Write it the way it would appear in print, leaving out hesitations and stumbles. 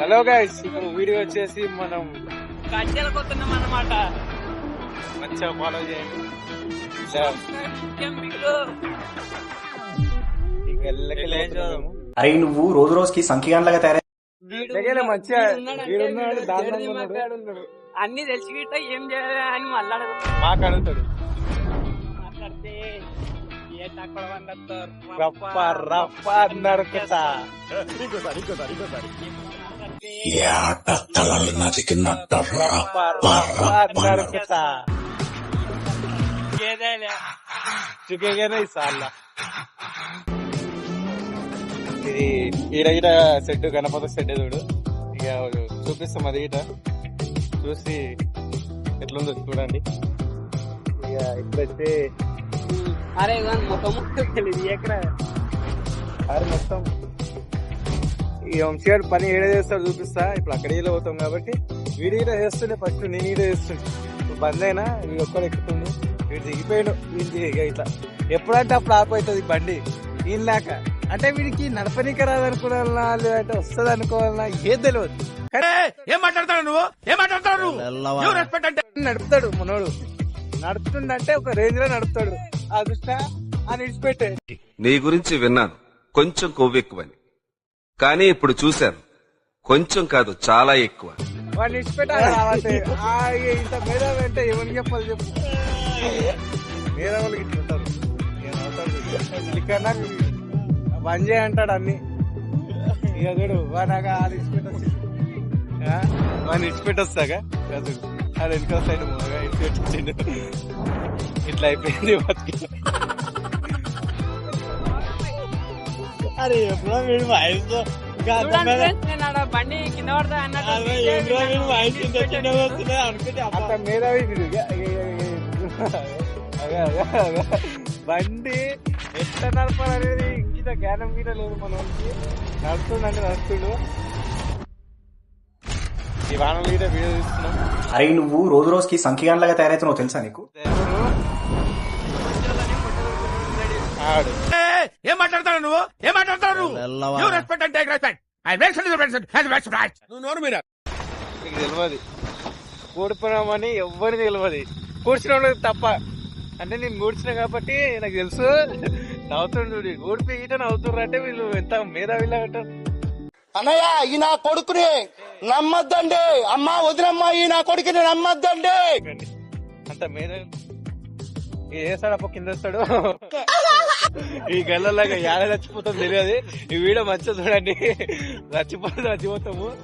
Hello guys, ఇప్పుడు video వచ్చేసి మనం కట్టెలు కొడుతున్నాం అన్నమాట. మంచిగా ఫాలో చేయండి. అరే నువ్వు రోజు రోజుకి సంఖ్యగాన్లాగా తయారై మంచిగా అన్ని తెలిసి గిట్ట ఏం చేయాలి అని మళ్ళా మాట్లాడుతాడు. మాట్లాడితే ఏ తక్కువ రప్ప రప్ప నరుకుతా. నరుకుతా చుకేగానే ఇస్తా. ఇది ఈడ ఈడ సెట్ గణపతి సెట్ చూడు. ఇక చూపిస్తాం అది ఈట చూసి ఎట్లుందో చూడండి. ఇక ఇప్పుడైతే అరే ముఖం తెలియదు ఎక్కడ అరే మొత్తం ఈ వంశీగారు పని ఏడ చేస్తాడు చూపిస్తా. ఇప్పుడు అక్కడ ఈడ పోతాం కాబట్టి వీడు ఈడ చేస్తుండే, ఫస్ట్ నేను ఈడ చేస్తుండే. ఇప్పుడు బంద్ అయినా వీడు ఒక్కడు ఎక్కుతుండు, వీడు దిగిపోయాడు. వీడి ఇట్లా ఎప్పుడంటే అప్పుడు ఆపవుతుంది బండి ఈయనలాక. అంటే వీడికి నడపనీక రాదనుకోవాలన్నా లేదంటే వస్తుంది అనుకోవాలన్నా ఏం తెలియదు. ఏం మాట్లాడతాడు నువ్వు? ఏం మాట్లాడతాడు? నడుపుతాడు మనోడు. నడుపుతుండంటే ఒక రేంజ్ లో నడుపుతాడు. ఆ దృష్ట్యా అని విడిచిపెట్టే. నీ గురించి విన్నాను, కొంచెం కొవ్వెక్కువని. కానీ ఇప్పుడు చూశాను, కొంచెం కాదు చాలా ఎక్కువ. వాడిని విడిచిపెట్టాలి రావాలి. ఇంత మీద అంటే ఎవరికి చెప్పాలి చెప్పు. మీద వాళ్ళకి ఇట్లుంటారు. ఇక్కడన్నా బంద్ చేయ అంటాడు అన్ని. ఇక చూడు వాడాక అది ఇడిచిపెట్టొచ్చు. వాడిని ఇడిచిపెట్టొస్తాగా అది వెనుక సైడ్ మూగా ఇడిచిపెట్టొచ్చిండు. ఇట్లా అయిపోయింది బతికి. అరే ఎప్పుడో వీడు వాయిస్ బండి కింద పడతా అంత మేధావి బండి ఎట్లా నడపాలనేది ఇంత జ్ఞానం మీద లేదు మనకి. నడుస్తుందంటే నడుస్తుడు. ఈ వాహనం మీద వీడియో తీస్తున్నాం. అరే నువ్వు రోజు రోజుకి సంఖ్యగాన్లాగా తయారైతున్నావు తెలుసా నీకు? ఆడు ఏం మాట్లాడతాడు నువ్వు? ఏం మాట్లాడతాడు? నువ్వు రెస్పెక్ట్ అంటే రెస్పెక్ట్. నువ్వు నోరు మీద నీకు తెలియదు కూడిపోయినామని ఎవ్వరికి తెలియదు. కూర్చున్న వాళ్ళకి తప్ప. అంటే నేను కూర్చున్నా కాబట్టి నాకు తెలుసు. నవ్వుతుండు కూడిపోయి ఈట నవ్వుతుర్రు అంటే వీళ్ళు ఎంత మేధావిలా అంటారు. అన్నయ్య ఈ నా కొడుకుని నమ్మద్దండి. అమ్మా వదినమ్మా ఈ నా కొడుకుని నమ్మద్దండి. అంత మేధావి వేస్తాడు కింద వస్తాడు. ఈ గల్లలాగా యాడ చచ్చిపోతాం తెలియదు. ఈ వీడియో మంచిగా చూడండి. చచ్చిపోతాము.